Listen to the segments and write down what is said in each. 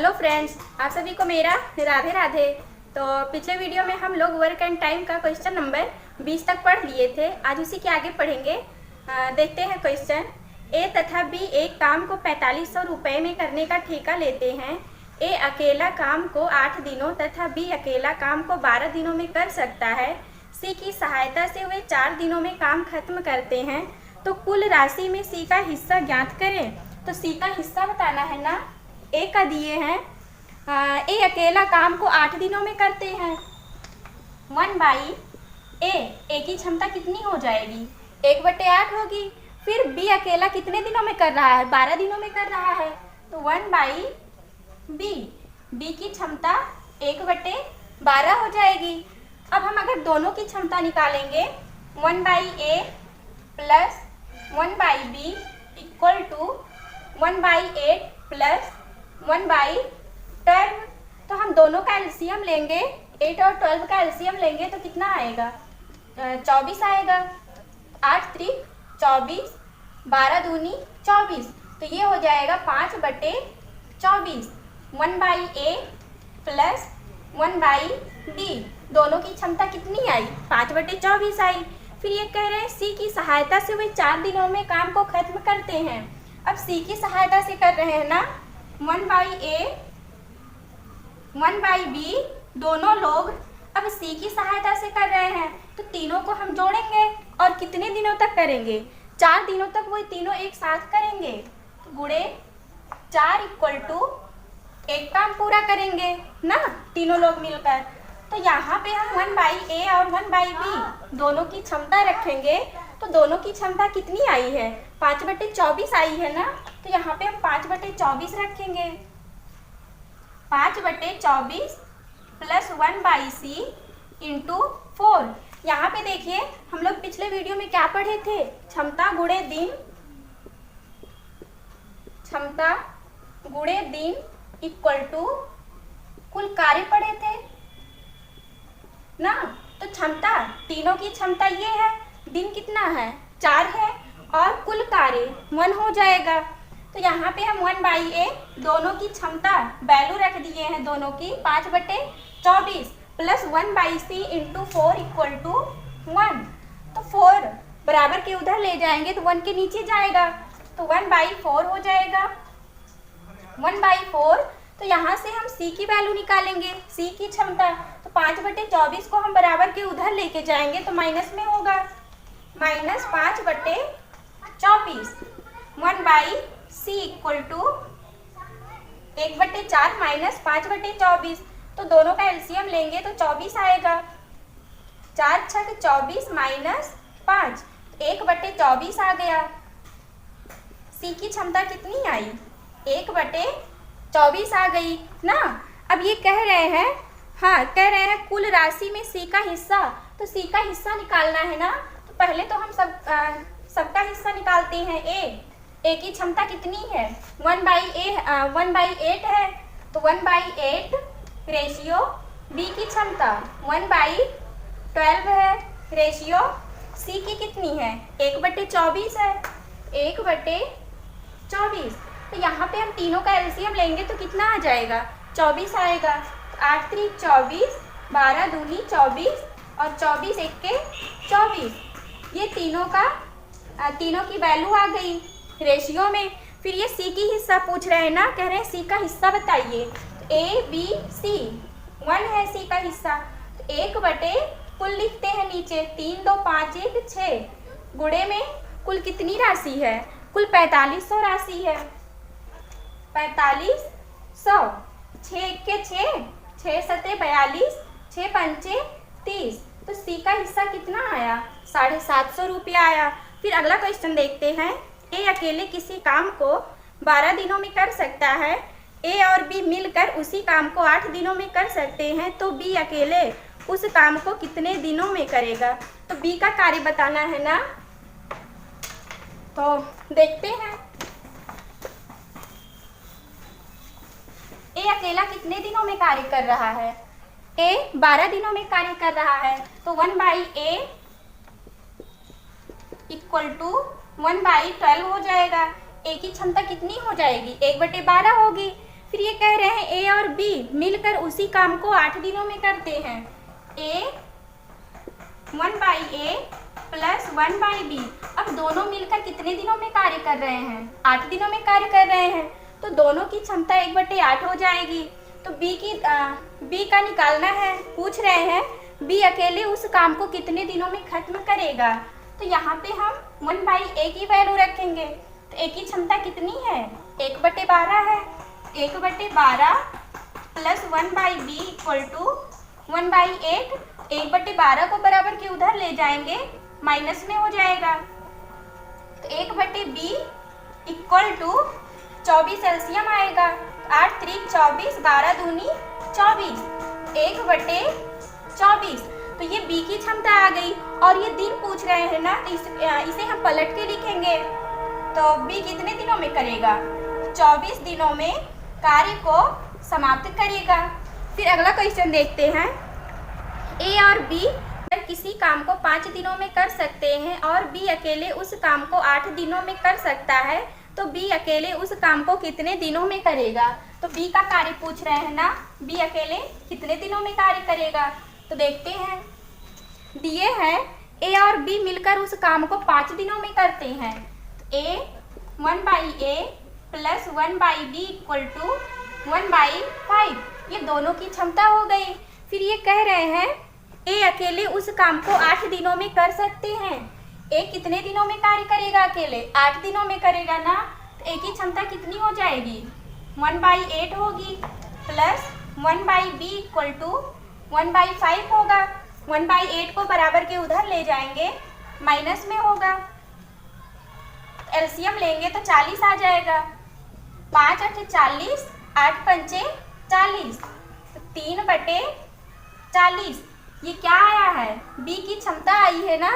Hello friends, आप सभी को मेरा राधे राधे। तो पिछले वीडियो में हम लोग वर्क एंड टाइम का क्वेश्चन नंबर 20 तक पढ़ लिए थे। आज उसी के आगे पढ़ेंगे। देखते हैं क्वेश्चन। ए तथा बी एक काम को 4500 रुपये में करने का ठेका लेते हैं। ए अकेला काम को 8 दिनों तथा बी अकेला काम को 12 दिनों में कर सकता है। सी की सहायता से वे 4 दिनों में काम खत्म करते हैं। तो कुल राशि में सी का हिस्सा ज्ञात करें। तो सी का हिस्सा बताना है ना। ए का दिए हैं, ए अकेला काम को 8 दिनों में करते हैं। 1/ए, ए की क्षमता कितनी हो जाएगी? 1/8 होगी। फिर बी अकेला कितने दिनों में कर रहा है? 12 दिनों में कर रहा है। तो 1/बी, बी की क्षमता 1/12 हो जाएगी। अब हम अगर दोनों की क्षमता निकालेंगे, 1/ए प्लस 1/बी इक्वल टू 1/8 प्लस 1/12। तो हम दोनों का एलसीएम लेंगे, 8 और 12 का एलसीएम लेंगे तो कितना आएगा? 24 आएगा। 8 3 24, 12 दूनी 24। तो ये हो जाएगा 5/24। 1/ए प्लस 1/बी, दोनों की क्षमता कितनी आई? 5/24 आई। फिर ये कह रहे हैं सी की सहायता से वे 4 दिनों में काम को खत्म करते हैं। अब सी की सहायता से कर रहे हैं ना, 1/ए 1/बी, दोनों लोग अब सी की सहायता से कर रहे हैं। तो तीनों को हम जोड़ेंगे और कितने दिनों तक करेंगे? 4 दिनों तक वो तीनों एक साथ करेंगे। तो गुणे 4 इक्वल टू एक काम पूरा करेंगे ना, तीनों लोग मिलकर। तो यहाँ पे हम 1/ए और 1/बी दोनों की क्षमता रखेंगे। तो दोनों की क्षमता कितनी आई है? 5/24 आई है ना। तो यहाँ पे हम 5/24 रखेंगे। 5/24 प्लस 1/सी इंटू 4। यहाँ पे देखिए, हम लोग पिछले वीडियो में क्या पढ़े थे? क्षमता गुणे दिन, क्षमता गुणे दिन इक्वल टू कुल कार्य पढ़े थे ना। तो क्षमता, तीनों की क्षमता ये है, दिन कितना है? 4 है और कुल कार्य 1 हो जाएगा। तो यहाँ पे हम 1/ए दोनों की क्षमता वैल्यू रख दिए हैं, दोनों की 5/24 प्लस 1/सी इंटू 4 इक्वल टू 1। तो 4 बराबर के उधर ले जाएंगे तो 1 के नीचे जाएगा। तो 1/4 हो जाएगा। 1/4। तो यहाँ से हम सी की वैल्यू निकालेंगे, सी की क्षमता। तो 5/24 को हम बराबर के उधर लेके जाएंगे तो माइनस में होगा, माइनस 5/24। 1/सी इक्वल टू 1/4 माइनस 5/24। तो दोनों का एलसीएम लेंगे तो 24 आएगा। 4 6 24 माइनस 5, 1/24 आ गया। सी की क्षमता कितनी आई? 1/24 आ गई ना। अब ये कह रहे हैं, हाँ कह रहे हैं कुल राशि में सी का हिस्सा। तो सी का हिस्सा निकालना है ना। तो पहले तो हम सबका हिस्सा निकालते हैं। ए की क्षमता कितनी है? 1/8 है। तो 1/8 रेशियो बी की क्षमता 1/12 है। रेशियो सी की कितनी है? 1/24 है। 1/24। तो यहाँ पे हम तीनों का एलसीएम लेंगे तो कितना आ जाएगा? 24 आएगा। 8 3 24, 12 दूनी 24 और 24 1 के 24। ये तीनों की वैल्यू आ गई रेशियो में। फिर ये सी की हिस्सा पूछ रहे हैं ना, कह रहे हैं सी का हिस्सा बताइए। ए बी सी 1 है सी का हिस्सा। तो 1 कुल लिखते हैं नीचे, 3 2 5 1 6। गुणे में कुल कितनी राशि है? कुल 4500 राशि है। 4500, 6 1 के 6, 6 7 42, 6 5 30। तो सी का हिस्सा कितना आया? 750 रुपया आया। फिर अगला क्वेश्चन देखते हैं। ए अकेले किसी काम को 12 दिनों में कर सकता है। ए और बी मिलकर उसी काम को 8 दिनों में कर सकते हैं। तो बी अकेले उस काम को कितने दिनों में करेगा? तो बी का कार्य बताना है ना। तो देखते हैं, ए अकेला कितने दिनों में कार्य कर रहा है? ए 12 दिनों में कार्य कर रहा है। तो 1/ए इक्वल टू 1/12 हो जाएगा। ए की क्षमता कितनी हो जाएगी? 1/12 होगी। फिर ये कह रहे हैं ए और बी मिलकर उसी काम को 8 दिनों में करते हैं। A 1/a plus 1/b। अब दोनों मिलकर कितने दिनों में कार्य कर रहे हैं? 8 दिनों में कार्य कर रहे हैं, तो दोनों की क्षमता 1/8 हो जाएगी। तो बी का निकालना है। पूछ रहे हैं बी अकेले उस काम को कितने दिनों में खत्म करेगा। तो यहाँ पे हम 1/a की वैल्यू रखेंगे। तो ए की क्षमता कितनी है? 1/12 है। 1/12 प्लस 1/b इक्वल टू 1/8। 1/12 को बराबर के उधर ले जाएंगे, माइनस में हो जाएगा। तो 1/b इक्वल टू 24 एलसीएम आएगा। 8 3 24, 12 दूनी 24, 1/24। तो ये बी की क्षमता आ गई। और ये दिन पूछ रहे हैं ना, तो इसे हम पलट के लिखेंगे। तो बी कितने दिनों में करेगा? 24 दिनों में कार्य को समाप्त करेगा। फिर अगला क्वेश्चन देखते हैं। ए और बी किसी काम को 5 दिनों में कर सकते हैं और बी अकेले उस काम को 8 दिनों में कर सकता है, तो बी अकेले उस काम को कितने दिनों में करेगा? तो बी का कार्य पूछ रहे हैं ना, बी अकेले कितने दिनों में कार्य करेगा। तो देखते हैं, दिए हैं ए और बी मिलकर उस काम को 5 दिनों में करते हैं। A 1/a plus 1/b equal to 1/5। ये दोनों की क्षमता हो गई। फिर ये कह रहे हैं ए अकेले उस काम को 8 दिनों में कर सकते हैं। ए कितने दिनों में कार्य करेगा? अकेले 8 दिनों में करेगा ना। तो ए की क्षमता कितनी हो जाएगी? 1/8 होगी प्लस 1/b इक्वल टू 1/5 होगा। 1/8 को बराबर के उधर ले जाएंगे, माइनस में होगा। एलसीएम लेंगे तो 40 आ जाएगा। 5 8 40, 8 पंचे 40, तो 3/40। ये क्या आया है? बी की क्षमता आई है ना,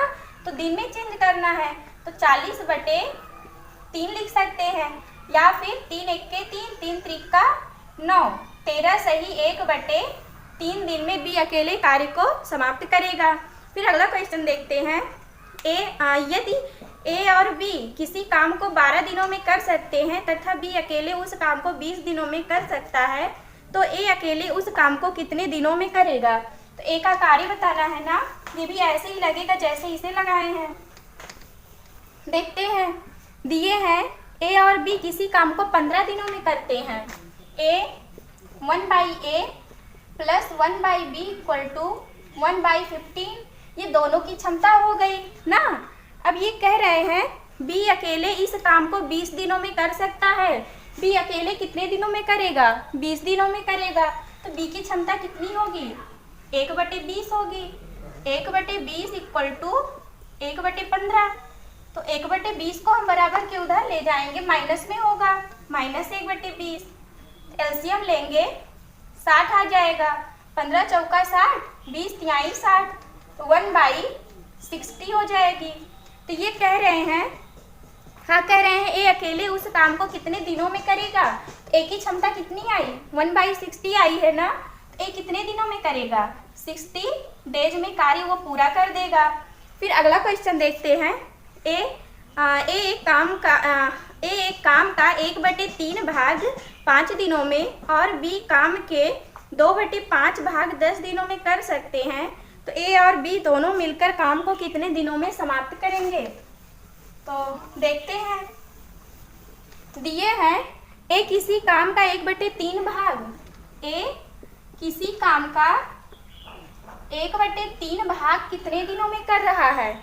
तो दिन में चेंज करना है। तो 40/3 लिख सकते हैं, या फिर 3 1 के 3, 3 3 का 9, 13 सही 1/3 दिन में बी अकेले कार्य को समाप्त करेगा। फिर अगला क्वेश्चन देखते हैं। यदि ए और बी किसी काम को 12 दिनों में कर सकते हैं तथा बी अकेले उस काम को 20 दिनों में कर सकता है, तो ए अकेले उस काम को कितने दिनों में करेगा। तो ए का कार्य बताना है ना, ये भी ऐसे ही लगेगा जैसे इसे लगाए हैं। देखते हैं, दिए हैं ए और बी किसी काम को 15 दिनों में करते हैं। A 1/a plus 1/b equal to 1/15। ये दोनों की क्षमता हो गई ना। अब ये कह रहे हैं बी अकेले इस काम को 20 दिनों में कर सकता है। बी अकेले कितने दिनों में करेगा? 20 दिनों में करेगा। तो बी की क्षमता कितनी होगी? 1/20 होगी। 1/20 इक्वल टू 1/15। तो 1/20 को हम बराबर के उधर ले जाएंगे, माइनस में होगा, माइनस 1/20। एलसीएम लेंगे 60 आ जाएगा। 15 चौका 60, 20 तिहाई 60, तो 1/60 हो जाएगी। तो ये कह रहे हैं, हाँ कह रहे हैं ए अकेले उस काम को कितने दिनों में करेगा। ए की क्षमता कितनी आई? 1/60 आई है ना। ए कितने दिनों में करेगा? 60 डेज में कार्य वो पूरा कर देगा। फिर अगला क्वेश्चन देखते हैं। ए एक काम का 1/3 भाग 5 दिनों में और बी काम के 2/5 भाग 10 दिनों में कर सकते हैं, तो ए और बी दोनों मिलकर काम को कितने दिनों में समाप्त करेंगे। तो देखते हैं, दिए हैं ए किसी काम का 1/3 भाग, ए किसी काम का 1/3 भाग कितने दिनों में कर रहा है?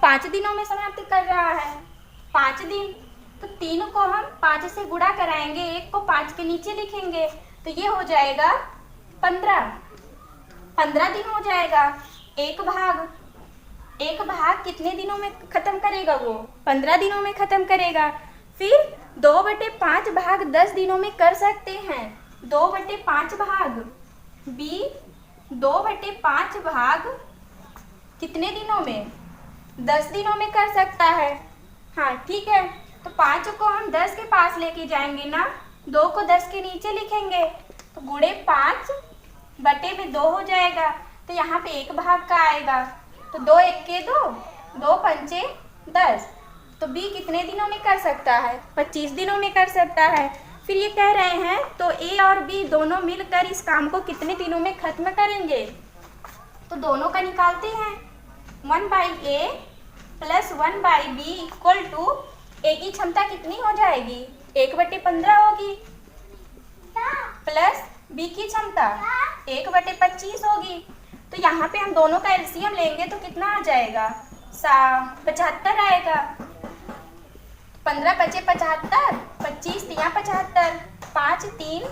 5 दिनों में समाप्त कर रहा है। 5 दिन, तो 3 को हम 5 से गुणा कराएंगे, 1 को 5 के नीचे लिखेंगे, तो ये हो जाएगा 15 दिन हो जाएगा। एक भाग कितने दिनों में खत्म करेगा? वो 15 दिनों में खत्म करेगा। फिर 2/5 भाग 10 दिनों में कर सकते हैं। 2/5 भाग बी 2/5 भाग कितने दिनों में? 10 दिनों में कर सकता है। हाँ ठीक है, तो 5 को हम 10 के पास लेके जाएंगे ना, 2 को 10 के नीचे लिखेंगे, तो गुणे 5/2 हो जाएगा। तो यहाँ पे 1 भाग का आएगा, तो 2 1 के 2, 2 पंचे 10। तो बी कितने दिनों में कर सकता है? 25 दिनों में कर सकता है। फिर ये कह रहे हैं तो ए और बी दोनों मिलकर इस काम को कितने दिनों में खत्म करेंगे। तो दोनों का निकालते हैं। 1/a plus 1/b equal to ए की क्षमता कितनी हो जाएगी, 1/15 होगी, प्लस बी की क्षमता 1/25 होगी। तो यहाँ पे हम दोनों का एलसीएम लेंगे तो कितना आ जाएगा, 75 आएगा। 15 × 5 = 75, 25 × 3 = 75, 5 3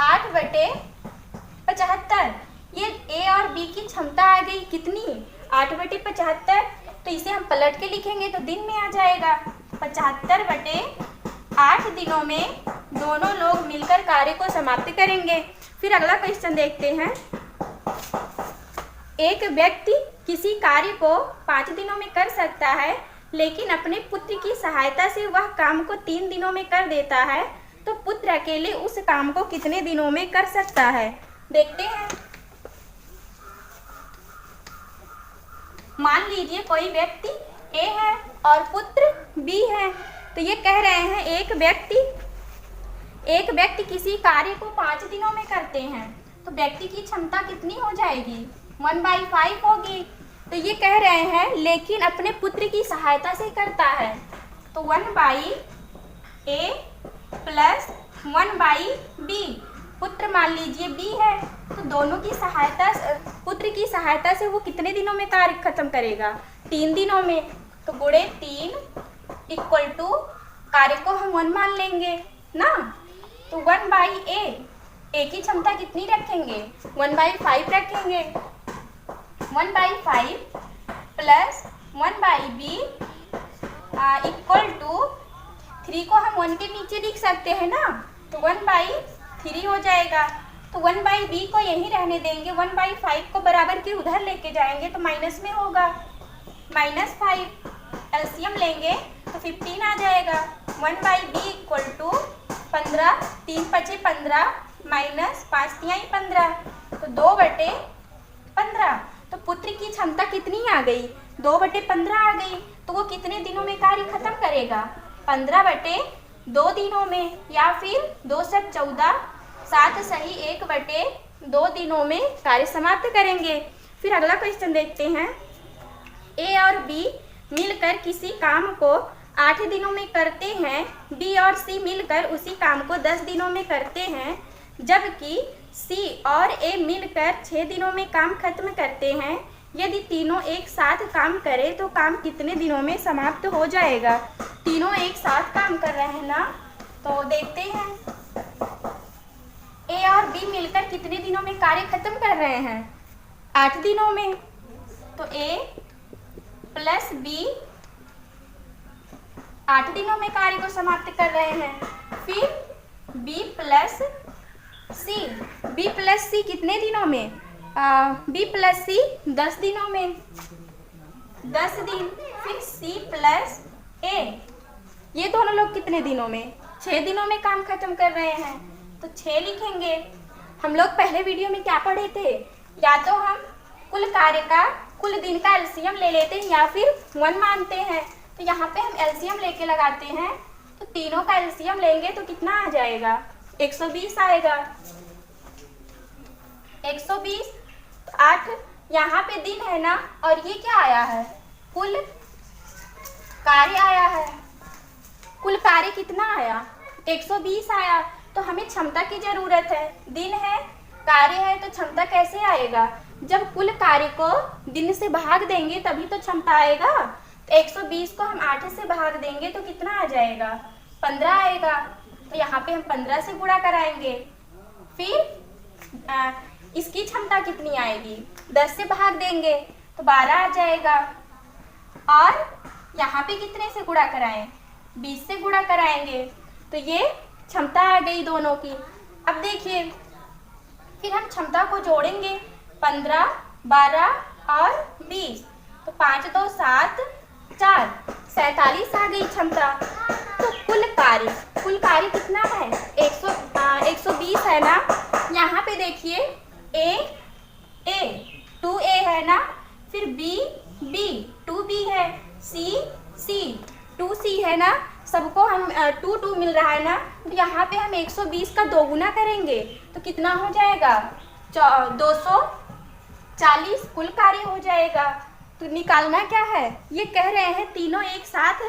8/75। ये ए और बी की क्षमता आ गई कितनी, 8/75। तो इसे हम पलट के लिखेंगे तो दिन में आ जाएगा। 75/8 दिनों में दोनों लोग मिलकर कार्य को समाप्त करेंगे। फिर अगला क्वेश्चन देखते हैं। एक व्यक्ति किसी कार्य को 5 दिनों में कर सकता है, लेकिन अपने पुत्र की सहायता से वह काम को 3 दिनों में कर देता है, तो पुत्र अकेले उस काम को कितने दिनों में कर सकता है। देखते हैं। मान लीजिए कोई व्यक्ति ए है और पुत्र बी है। तो ये कह रहे हैं एक व्यक्ति किसी कार्य को 5 दिनों में करते हैं, तो व्यक्ति की क्षमता कितनी हो जाएगी, 1/5 होगी। तो ये कह रहे हैं लेकिन अपने पुत्र की सहायता से करता है, तो 1/a प्लस 1/b। पुत्र मान लीजिए बी है, तो दोनों की सहायता, पुत्र की सहायता से वो कितने दिनों में कार्य खत्म करेगा, 3 दिनों में। तो गुणे 3 इक्वल टू कार्य को हम 1 मान लेंगे ना, तो 1/a, ए की क्षमता कितनी रखेंगे, 1/5 रखेंगे। 1/5 प्लस 1/b इक्वल टू 3 को हम 1 के नीचे लिख सकते हैं ना, तो 1/3 हो जाएगा। तो 1/b को यहीं रहने देंगे, 1/5 को बराबर के उधर लेके जाएंगे तो माइनस में होगा, -5। एलसीएम लेंगे तो 15 आ जाएगा। 1/b इक्वल टू 15, 3 × 5 = 15 माइनस 5 × 3 = 15, तो 2/15। तो पुत्र की क्षमता कितनी आ गई, 2/15 आ गई। तो वो कितने दिनों में कार्य खत्म करेगा, 15/2 दिनों में, या फिर 2 × 7 = 14, 7 सही 1/2 दिनों में कार्य समाप्त करेंगे। फिर अगला क्वेश्चन देखते हैं। ए और बी मिलकर किसी काम को 8 दिनों में करते हैं, बी और सी मिलकर उसी काम को 10 दिनों में करते हैं, जबकि सी और ए मिलकर 6 दिनों में काम खत्म करते हैं। यदि तीनों एक साथ काम करें तो काम कितने दिनों में समाप्त हो जाएगा। तीनों एक साथ काम कर रहे हैं ना, तो देखते हैं। ए और बी मिलकर कितने दिनों में कार्य खत्म कर रहे हैं, 8 दिनों में। तो ए प्लस बी 8 दिनों में कार्य को समाप्त कर रहे हैं। फिर बी प्लस सी कितने दिनों में, बी प्लस सी 10 दिनों में, 10 दिन। फिर सी प्लस ए, ये दोनों लोग कितने दिनों में, 6 दिनों में काम खत्म कर रहे हैं, तो 6 लिखेंगे। हम लोग पहले वीडियो में क्या पढ़े थे, या तो हम कुल कार्य का कुल दिन का एलसीएम ले लेते हैं या फिर 1 मानते हैं। तो यहाँ पे हम एलसीएम लेके लगाते हैं, तो तीनों का एलसीएम लेंगे तो कितना आ जाएगा, 120 आएगा। 120, 8 यहाँ पे दिन है ना, और ये क्या आया है, कुल कार्य आया है। कुल कार्य कितना आया, 120 आया। तो हमें क्षमता की जरूरत है, दिन है कार्य है, तो क्षमता कैसे आएगा, जब कुल कार्य को दिन से भाग देंगे तभी तो क्षमता आएगा। तो 120 को हम 8 से भाग देंगे तो कितना आ जाएगा, 15 आएगा। तो यहाँ पे हम 15 से गुणा कराएंगे। फिर इसकी क्षमता कितनी आएगी, 10 से भाग देंगे तो 12 आ जाएगा। और यहाँ पे कितने से गुणा कराएं, 20 से गुणा कराएंगे, तो ये क्षमता आ गई दोनों की। अब देखिए, फिर हम क्षमता को जोड़ेंगे, 15, 12 और 20, तो 5 2 7 4, 47 आ गई क्षमता। तो कुल कार्य कितना है, 120 है ना। यहाँ पे देखिए ए 2a है ना, फिर b 2b है, c 2c है ना, सबको हम 2 मिल रहा है ना, तो यहाँ पे हम 120 का दोगुना करेंगे तो कितना हो जाएगा, 240 कुल कार्य हो जाएगा। तो निकालना क्या है, ये कह रहे हैं तीनों एक साथ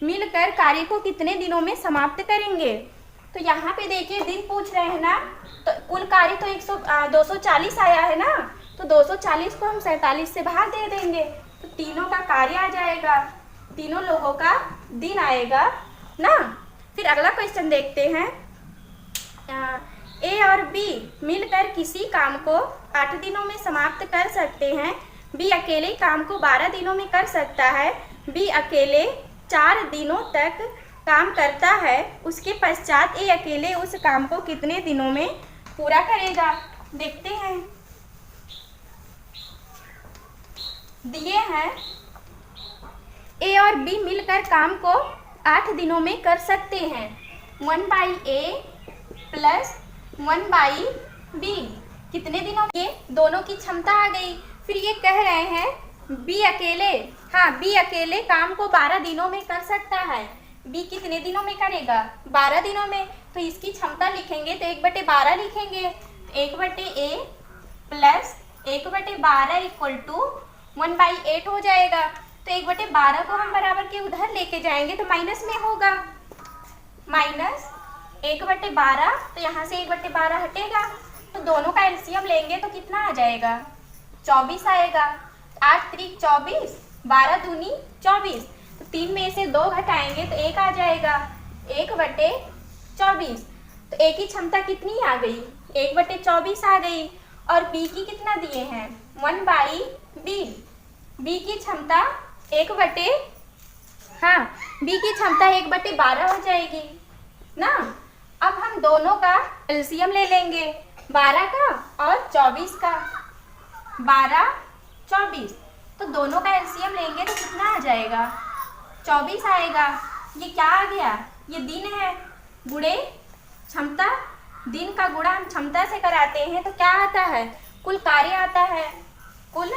मिलकर कार्य को कितने दिनों में समाप्त करेंगे। तो यहाँ पे देखिए दिन पूछ रहे हैं ना, तो कुल कार्य तो 240 आया है ना, तो 240 को हम 47 से भाग दे देंगे तो तीनों का कार्य आ जाएगा, तीनों लोगों का दिन आएगा ना। फिर अगला क्वेश्चन देखते हैं। ए और बी मिलकर किसी काम को 8 दिनों में समाप्त कर सकते हैं। बी अकेले काम को 12 दिनों में कर सकता है। बी अकेले 4 दिनों तक काम करता है, उसके पश्चात ए अकेले उस काम को कितने दिनों में पूरा करेगा। देखते हैं, दिए हैं ए और बी मिलकर काम को 8 दिनों में कर सकते हैं। 1/a प्लस 1/b कितने दिनों में, ये दोनों की क्षमता आ गई। फिर ये कह रहे हैं बी अकेले, हाँ बी अकेले काम को 12 दिनों में कर सकता है। बी कितने दिनों में करेगा, 12 दिनों में। तो इसकी क्षमता लिखेंगे तो 1/12 लिखेंगे। 1/a प्लस 1/12 इक्वल टू 1/8 हो जाएगा। तो 1/12 को हम बराबर के उधर लेके जाएंगे तो माइनस में होगा, माइनस 1/12। तो यहाँ से 1/12 हटेगा तो दोनों का एलसीएम लेंगे तो कितना आ जाएगा, 24 आएगा। 8 त्रिक 24, 12 दूनी 24। तो 3 में से 2 घटाएंगे तो 1 आ जाएगा, 1/24। तो ए की क्षमता कितनी आ गई, 1/24 आ गई। और बी की कितना दिए हैं, 1/b। बी की क्षमता 1/12 हो जाएगी ना। अब हम दोनों का एलसीएम ले लेंगे, 12 का और 24 का, 12 24। तो दोनों का एलसीएम लेंगे तो कितना आ जाएगा, 24 आएगा। ये क्या आ गया, ये दिन है, गुणे क्षमता। दिन का गुणा हम क्षमता से कराते हैं तो क्या आता है, कुल कार्य आता है। कुल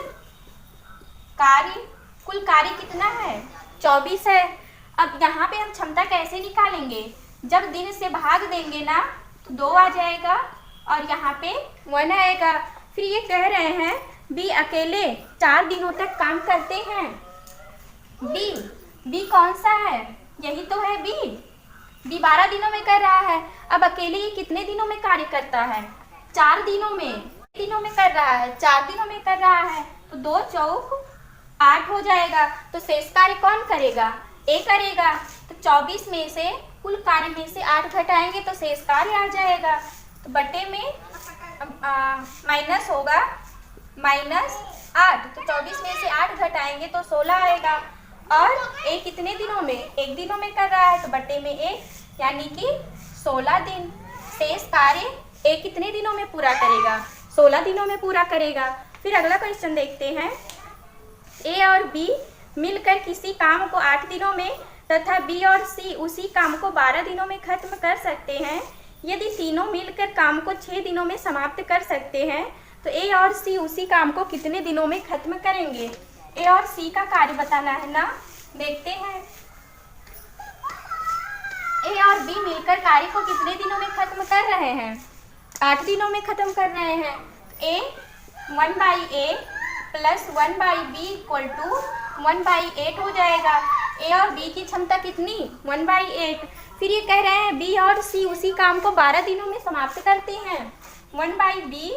कार्य कितना है, 24 है। अब यहाँ पे हम क्षमता कैसे निकालेंगे, जब दिन से भाग देंगे ना तो 2 आ जाएगा और यहाँ पे 1 आएगा। फिर ये कह रहे हैं बी अकेले 4 दिनों तक काम करते हैं। बी कौन सा है, यही तो है बी 12 दिनों में कर रहा है। अब अकेले ये कितने दिनों में कार्य करता है, 4 दिनों में कर रहा है, 4 दिनों में कर रहा है। तो 2 चौक 8 हो जाएगा। तो शेष कार्य कौन करेगा, ए करेगा। तो 24 में से कुल कार्य में से 8 घटाएंगे तो शेष कार्य आ जाएगा। तो बटे में माइनस होगा, -8। तो 24 में से 8 घटाएंगे तो 16 आएगा। और ए कितने दिनों में, 1 दिनों में कर रहा है तो बटे में 1, यानी कि 16 दिन। शेष कार्य ए कितने दिनों में पूरा करेगा, 16 दिनों में पूरा करेगा। फिर अगला क्वेश्चन देखते हैं। ए और बी मिलकर किसी काम को 8 दिनों में तथा बी और सी उसी काम को 12 दिनों में खत्म कर सकते हैं। यदि तीनों मिलकर काम को 6 दिनों में समाप्त कर सकते हैं तो ए और सी उसी काम को कितने दिनों में खत्म करेंगे। ए और सी का कार्य बताना है ना, देखते हैं। ए और बी मिलकर कार्य को कितने दिनों में खत्म कर रहे हैं, 8 दिनों में खत्म कर रहे हैं। A 1/a plus 1/b equal to 1/8 हो जाएगा। ए और बी की क्षमता कितनी, 1/8। फिर ये कह रहे हैं बी और सी उसी काम को 12 दिनों में समाप्त करते हैं। 1/b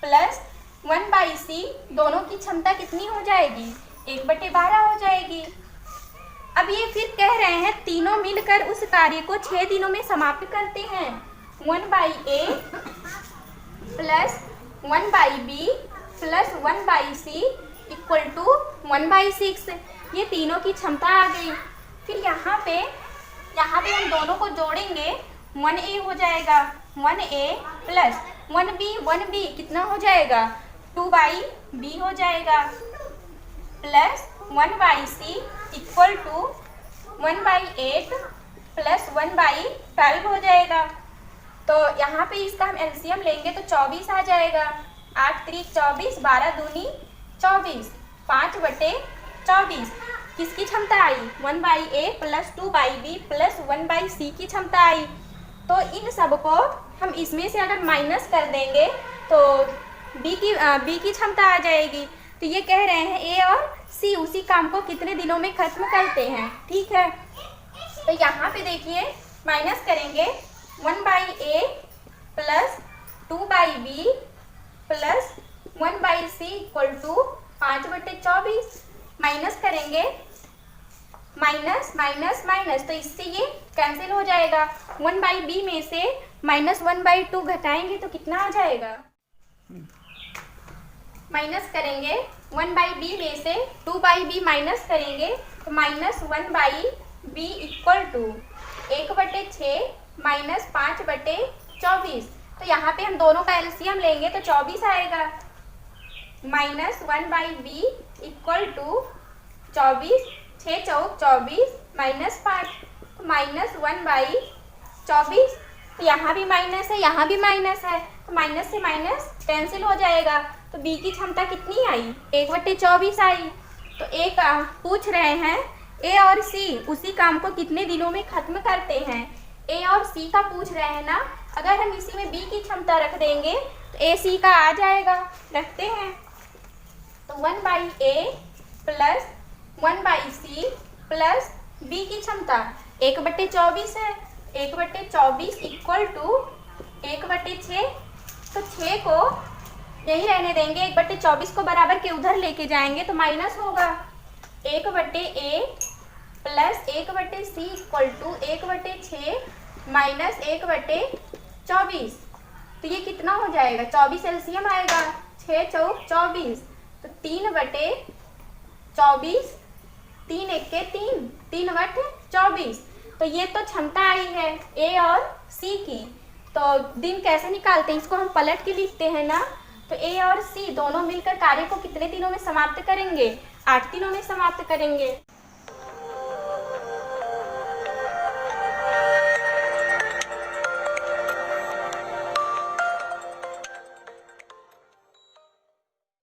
प्लस 1/c दोनों की क्षमता कितनी हो जाएगी, 1/12 हो जाएगी। अब ये फिर कह रहे हैं तीनों मिलकर उस कार्य को 6 दिनों में समाप्त करते हैं। 1/a plus 1/b plus 1/c equal to 1/6। ये तीनों की क्षमता आ गई। फिर यहाँ पे हम दोनों को जोड़ेंगे, 1a हो जाएगा, 1a प्लस 1b कितना हो जाएगा, 2/b हो जाएगा, plus 1/c equal to 1/8 plus 1/12 हो जाएगा। तो यहाँ पे इसका हम एलसीएम लेंगे तो 24 आ जाएगा। 8 त्रिक 24, 12 दूनी 24, 5/24। किसकी क्षमता आई, 1/a plus 2/b plus 1/c की क्षमता आई। तो इन सब को हम इसमें से अगर माइनस कर देंगे तो बी की क्षमता आ जाएगी। तो ये कह रहे हैं ए और सी उसी काम को कितने दिनों में खत्म करते हैं। ठीक है, तो यहाँ पे देखिए माइनस करेंगे 1/a plus 2/b plus 1/c equal to 5/24। Minus करेंगे माइनस माइनस माइनस, तो इससे ये कैंसिल हो जाएगा। 1/b में से -1/2 घटाएंगे तो कितना आ जाएगा। माइनस करेंगे 1/b में से 2/b माइनस करेंगे तो -1/b इक्वल टू 1/6 माइनस 5/24। तो यहाँ पे हम दोनों का एलसीएम लेंगे तो 24 आएगा। -1/b equal to 24, 6 Chowk 24 minus 5, तो -1/24। तो यहाँ भी माइनस है, यहाँ भी माइनस है, तो माइनस से माइनस कैंसिल हो जाएगा। तो बी की क्षमता कितनी आई, 1/24 आई। तो एक पूछ रहे हैं ए और सी उसी काम को कितने दिनों में खत्म करते हैं। ए और सी का पूछ रहे हैं ना, अगर हम इसी में बी की क्षमता रख देंगे तो ए सी का आ जाएगा। रखते हैं तो 1/a plus 1/c plus B की क्षमता 1/24 है। 1/24 इक्वल टू 1/6। तो 6 को यही रहने देंगे, 1/24 को बराबर के उधर लेके जाएंगे तो माइनस होगा। 1/a plus 1/c equal to 1/6 minus 1/24। तो ये कितना हो जाएगा, 24 एलसीएम आएगा, 6 चौक 24, तो 3/24, 3 1 3, 3/24। तो ये तो क्षमता आई है ए और सी की। तो दिन कैसे निकालते हैं, इसको हम पलट के लिखते हैं ना। तो ए और सी दोनों मिलकर कार्य को कितने दिनों में समाप्त करेंगे, 8 दिनों में समाप्त करेंगे।